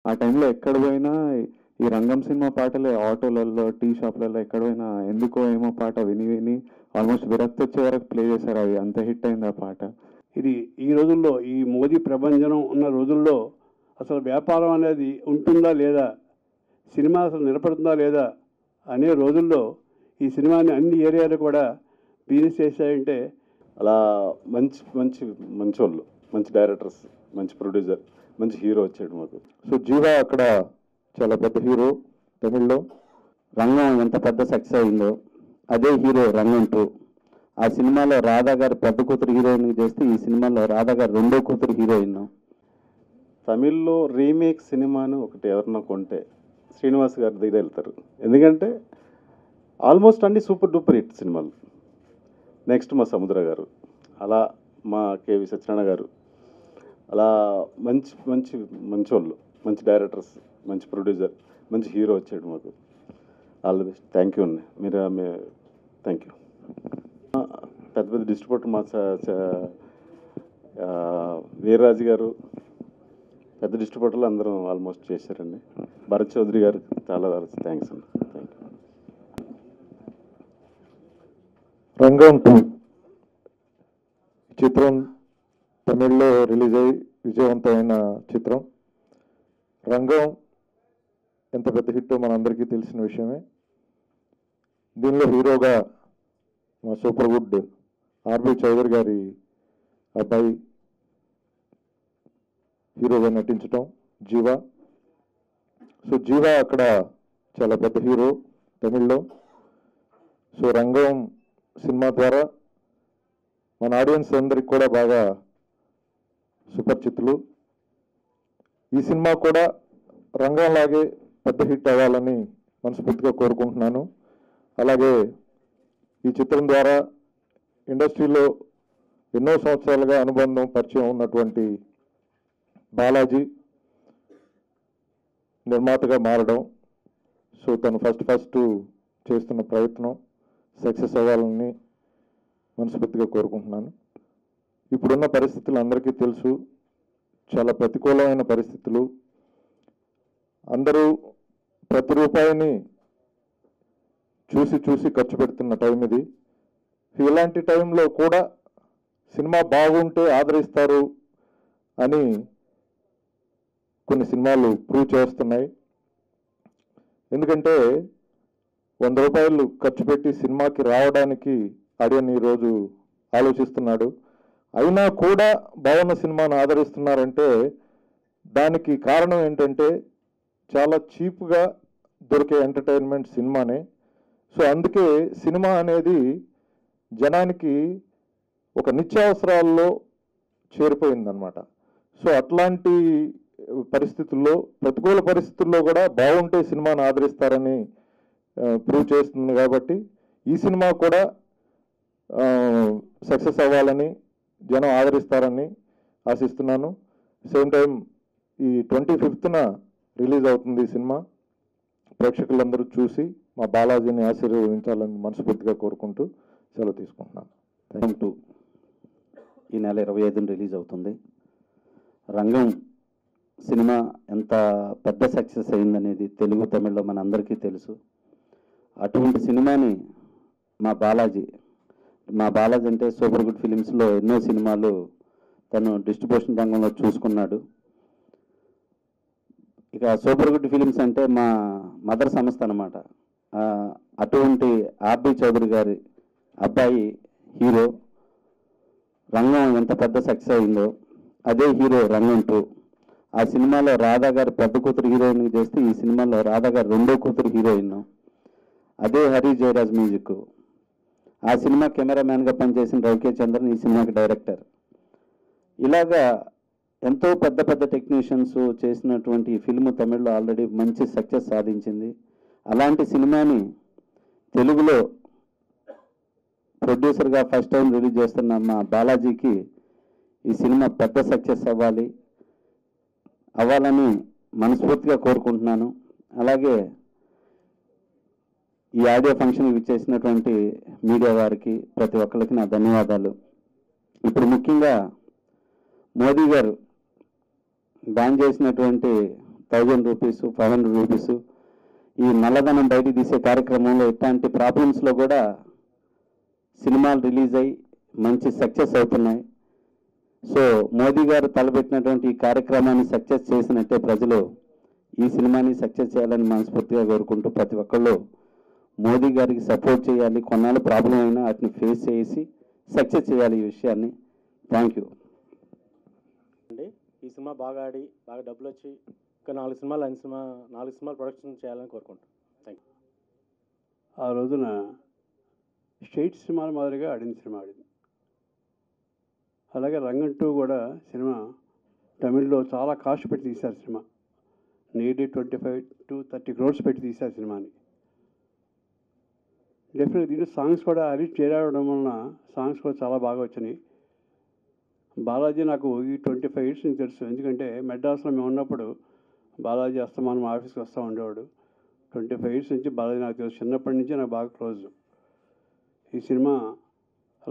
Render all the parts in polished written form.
ఆ టైంలో ఎక్కడ పోయినా ఈ రంగం సినిమా పాటలే ఆటోలలో టీ షాప్లలో ఎక్కడ పోయినా ఎందుకో ఏమో పాట విని విని ఆల్మోస్ట్ విరక్తి వచ్చే వరకు ప్లే చేశారు. అది అంత హిట్ అయింది ఆ పాట. ఇది ఈ రోజుల్లో ఈ మోదీ ప్రభంజనం ఉన్న రోజుల్లో అసలు వ్యాపారం అనేది ఉంటుందా లేదా, సినిమా అసలు నిలబడుతుందా లేదా అనే రోజుల్లో ఈ సినిమాని అన్ని ఏరియాలు కూడా బిజినెస్ చేశాయంటే అలా మంచి మంచి మంచోళ్ళు, మంచి డైరెక్టర్స్, మంచి ప్రొడ్యూసర్, మంచి హీరో వచ్చాడు మాకు. సో జీవా అక్కడ చాలా పెద్ద హీరో తమిళ్లో. రంగం ఎంత పెద్ద సక్సెస్ అయిందో అదే హీరో రంగం 2. ఆ సినిమాలో రాధా గారు పెద్ద కూతురు హీరోయిన్ చేస్తే ఈ సినిమాలో రాధా గారు రెండో కూతురు హీరోయిన్. తమిళ్లో రీమేక్ సినిమాను ఒకటి ఎవరన్నా కొంటే శ్రీనివాస్ గారి దగ్గర వెళ్తారు. ఎందుకంటే ఆల్మోస్ట్ అన్ని సూపర్ డూపర్ హిట్ సినిమాలు. నెక్స్ట్ మా సముద్ర గారు, అలా మా కేవి సత్యనారాయణ గారు, అలా మంచి మంచి మంచోళ్ళు, మంచి డైరెక్టర్స్, మంచి ప్రొడ్యూసర్, మంచి హీరో వచ్చాడు మాకు. All the best. Thank you అండి. మీరు థ్యాంక్ యూ. పెద్ద పెద్ద డిస్ట్రిబ్యూటర్ మా వీర్రాజు గారు, పెద్ద డిస్ట్రిబ్యూటర్లు అందరం ఆల్మోస్ట్ చేశారండి. భరత్ చౌదరి గారు చాలా థ్యాంక్స్ అండి. Thank you. రంగం 2 చిత్రం తమిళ్లో రిలీజ్ అయ్యి విజయవంతమైన చిత్రం. రంగం ఎంత పెద్ద హిట్టో మనందరికీ తెలిసిన విషయమే. దీనిలో హీరోగా మా సూపర్ గుడ్ ఆర్బి చౌదరి గారి అబ్బాయి హీరోగా నటించటం జీవా. సో జీవా అక్కడ చాలా పెద్ద హీరో తమిళ్లో. సో రంగం సినిమా ద్వారా మన ఆడియన్స్ అందరికి కూడా బాగా సుపరిచితులు. ఈ సినిమా కూడా రంగంలాగే పెద్ద హిట్ అవ్వాలని మనస్ఫూర్తిగా కోరుకుంటున్నాను. అలాగే ఈ చిత్రం ద్వారా ఇండస్ట్రీలో ఎన్నో సంవత్సరాలుగా అనుబంధం పరిచయం ఉన్నటువంటి బాలాజీ నిర్మాతగా మారడం, సో తను ఫస్ట్ చేస్తున్న ప్రయత్నం సక్సెస్ అవ్వాలని మనస్ఫూర్తిగా కోరుకుంటున్నాను. ఇప్పుడున్న పరిస్థితులు అందరికీ తెలుసు, చాలా ప్రతికూలమైన పరిస్థితులు. అందరూ ప్రతి రూపాయిని చూసి ఖర్చు పెడుతున్న టైం ఇది. ఇలాంటి టైంలో కూడా సినిమా బాగుంటే ఆదరిస్తారు అని కొన్ని సినిమాలు ప్రూవ్ చేస్తున్నాయి. ఎందుకంటే 100 రూపాయలు ఖర్చు పెట్టి సినిమాకి రావడానికి ఆడియన్ ఈరోజు ఆలోచిస్తున్నాడు. అయినా కూడా బాగున్న సినిమాను ఆదరిస్తున్నారంటే దానికి కారణం ఏంటంటే చాలా చీప్గా దొరికే ఎంటర్టైన్మెంట్ సినిమానే. సో అందుకే సినిమా అనేది జనానికి ఒక నిత్యావసరాల్లో చేరిపోయిందనమాట. సో అట్లాంటి పరిస్థితుల్లో, ప్రతికూల పరిస్థితుల్లో కూడా బాగుంటే సినిమాను ఆదరిస్తారని ప్రూవ్ చేస్తుంది. కాబట్టి ఈ సినిమా కూడా సక్సెస్ అవ్వాలని, జనం ఆదరిస్తారని ఆశిస్తున్నాను. సేమ్ టైం ఈ 25న రిలీజ్ అవుతుంది ఈ సినిమా. ప్రేక్షకులందరూ చూసి మా బాలాజీని ఆశీర్వదించాలని మనస్ఫూర్తిగా కోరుకుంటూ సెలవు తీసుకుంటున్నాను. Thank you. ఈ నెల 25న రిలీజ్ అవుతుంది. రంగం సినిమా ఎంత పెద్ద సక్సెస్ అయిందనేది తెలుగు తమిళ్లో మన అందరికీ తెలుసు. అటువంటి సినిమాని మా బాలాజీ అంటే సూపర్ గుడ్ ఫిలిమ్స్లో ఎన్నో సినిమాలు తను డిస్ట్రిబ్యూషన్ రంగంలో చూసుకున్నాడు. ఇక సూపర్ గుడ్ ఫిలిమ్స్ అంటే మా మదర్ సంస్థ అన్నమాట. అటువంటి ఆర్బి చౌదరి గారి అబ్బాయి హీరో. రంగం ఎంత పెద్ద సక్సెస్ అయిందో అదే హీరో రంగం 2. ఆ సినిమాలో రాధా గారు పెద్ద కూతురు హీరోయిన్ చేస్తే ఈ సినిమాలో రాధా గారు రెండో కూతురు హీరోయిన్. అదే హరి జయరాజ్ మ్యూజిక్. ఆ సినిమా కెమెరామ్యాన్గా పనిచేసిన రవికే చంద్రన్ ఈ సినిమాకి డైరెక్టర్. ఇలాగా ఎంతో పెద్ద టెక్నీషియన్స్ చేసినటువంటి ఈ ఫిల్మ్ తమిళ్లో ఆల్రెడీ మంచి సక్సెస్ సాధించింది. అలాంటి సినిమాని తెలుగులో ప్రొడ్యూసర్గా ఫస్ట్ టైం రిలీజ్ చేస్తున్న మా బాలాజీకి ఈ సినిమా పెద్ద సక్సెస్ అవ్వాలని మనస్ఫూర్తిగా కోరుకుంటున్నాను. అలాగే ఈ ఆడియో ఫంక్షన్కి ఇచ్చేసినటువంటి మీడియా వారికి ప్రతి ఒక్కరికి నా ధన్యవాదాలు. ఇప్పుడు ముఖ్యంగా మోదీ గారు బ్యాన్ చేసినటువంటి 1000 రూపీస్ 500 రూపీస్ ఈ నల్లధనం బయటికి తీసే కార్యక్రమంలో ఇట్లాంటి ప్రాబ్లమ్స్లో కూడా సినిమాలు రిలీజ్ అయ్యి మంచి సక్సెస్ అవుతున్నాయి. సో మోదీ గారు తలపెట్టినటువంటి ఈ కార్యక్రమాన్ని సక్సెస్ చేసినట్టే ప్రజలు ఈ సినిమాని సక్సెస్ చేయాలని మనస్ఫూర్తిగా కోరుకుంటూ ప్రతి ఒక్కళ్ళు మోదీ గారికి సపోర్ట్ చేయాలి. కొన్నాళ్ళు ప్రాబ్లం అయినా వాటిని ఫేస్ చేసి సక్సెస్ చేయాలి ఈ విషయాన్ని. థ్యాంక్ యూ అండి. ఈ సినిమా బాగా ఆడి బాగా డబ్బులు వచ్చి ఇంకా 4 సినిమాలు ప్రొడక్షన్ చేయాలని కోరుకుంటాం. Thank you. ఆ రోజున స్టేట్ సినిమాల మాదిరిగా ఆడింది సినిమా ఆడింది. అలాగే రంగం 2 కూడా సినిమా తమిళ్లో చాలా కాస్ట్ పెట్టి తీశారు సినిమా. నియర్లీ 25 to 30 crores పెట్టి తీశారు సినిమాని. డెఫినెట్గా దీంట్లో సాంగ్స్ కూడా హరీష్ చేరావడం వలన సాంగ్స్ కూడా చాలా బాగా వచ్చినాయి. బాలాజీ నాకు ఈ 25 years నుంచి తెలుసు. ఎందుకంటే మెడ్రాస్లో మేము ఉన్నప్పుడు బాలాజీ అస్తమానం ఆఫీస్కి వస్తూ ఉండేవాడు. 25 years నుంచి బాలాజీ నాకు తెలుసు. చిన్నప్పటి నుంచి నాకు బాగా క్లోజ్. ఈ సినిమా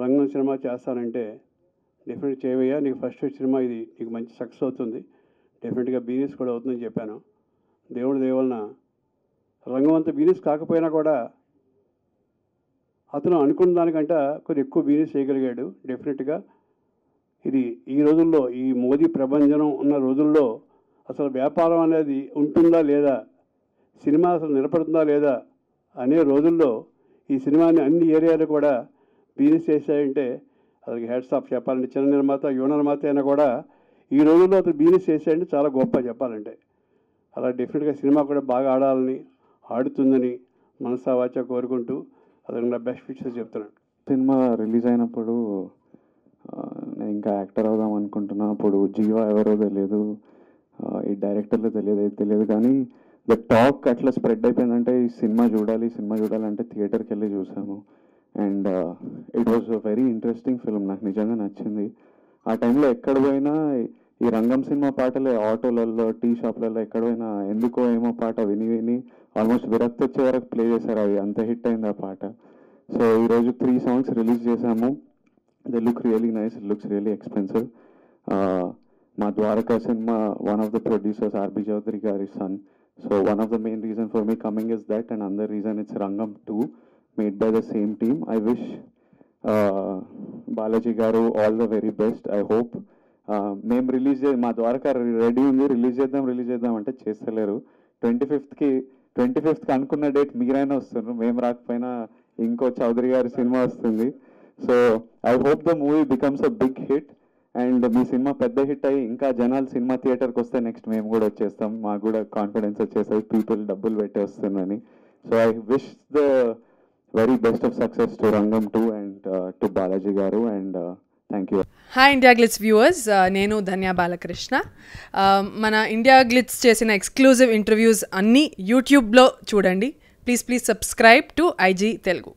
రంగం సినిమా చేస్తానంటే డెఫినెట్గా చేయవయ్యా, నీకు ఫస్ట్ సినిమా ఇది, నీకు మంచి సక్సెస్ అవుతుంది, డెఫినెట్గా బిజినెస్ కూడా అవుతుందని చెప్పాను. దేవుడి దయవలన రంగం అంత బిజినెస్ కాకపోయినా కూడా అతను అనుకున్న దానికంటే కొద్దిగా ఎక్కువ బిజినెస్ చేయగలిగాడు. డెఫినెట్గా ఇది ఈ రోజుల్లో ఈ మోదీ ప్రభంజనం ఉన్న రోజుల్లో అసలు వ్యాపారం అనేది ఉంటుందా లేదా, సినిమా అసలు నిలబడుతుందా లేదా అనే రోజుల్లో ఈ సినిమాని అన్ని ఏరియాలు కూడా బిజినెస్ చేశాయంటే అతనికి హ్యాట్స్ ఆఫ్ చెప్పాలంటే. చిన్న నిర్మాత యువ నిర్మాత అయినా కూడా ఈ రోజుల్లో అతను బిజినెస్ చేశాయంటే చాలా గొప్ప చెప్పాలంటే. అలా డెఫినెట్గా సినిమా కూడా బాగా ఆడాలని ఆడుతుందని మనసా వాచా కోరుకుంటూ అతనికి నా బెస్ట్ విషెస్ చెప్తున్నాను. సినిమా రిలీజ్ అయినప్పుడు నేను ఇంకా యాక్టర్ అవుదాం అనుకుంటున్నా. అప్పుడు జీవా ఎవరో తెలియదు, ఈ డైరెక్టర్లో తెలియదు కానీ ద టాక్ అట్లా స్ప్రెడ్ అయిపోయిందంటే ఈ సినిమా చూడాలంటే థియేటర్కి వెళ్ళి చూసాము. And it was very interesting film. నాకు నిజంగా నచ్చింది. ఆ టైంలో ఎక్కడ పోయినా ఈ రంగం సినిమా పాటలే ఆటోలలో టీ షాప్లలో ఎక్కడ పోయినా ఎందుకో ఏమో పాట విని ఆల్మోస్ట్ విరక్తి వచ్చే వరకు ప్లే చేశారు. అది అంత హిట్ అయింది ఆ పాట. సో ఈరోజు 3 songs రిలీజ్ చేశాము. They look really nice, it looks really expensive. మా Dwaraka cinema one of the producers RB Chowdary గారి son. So one of the main reason for me coming is that, and another reason it's Rangam 2 made by the same team. I wish Balaji గారు all the very best. I hope మేము మా Dwaraka ready ఉంది, release చేద్దాం అంటే చేస్తలేరు. 25th అనుకున్న date మీరైనా వస్తున్నారు, మేము రాకపోయినా ఇంకో చౌదరి గారి సినిమా వస్తుంది. So I hope the movie becomes a big hit and మీ సినిమా పెద్ద హిట్ అయ్యి ఇంకా జనాలు సినిమా థియేటర్కి వస్తే నెక్స్ట్ మేము కూడా వచ్చేస్తాం. మాకు కూడా కాన్ఫిడెన్స్ వచ్చేసాయి పీపుల్ డబ్బులు పెట్టి వస్తుందని. So I wish the very best of success to రంగం 2 అండ్ టు బాలాజీ గారు and thank you. Hi India glitz viewers, నేను ధన్య బాలకృష్ణ. మన ఇండియా గ్లిట్స్ చేసిన ఎక్స్క్లూజివ్ ఇంటర్వ్యూస్ అన్నీ యూట్యూబ్లో చూడండి. Please subscribe to IG Telugu.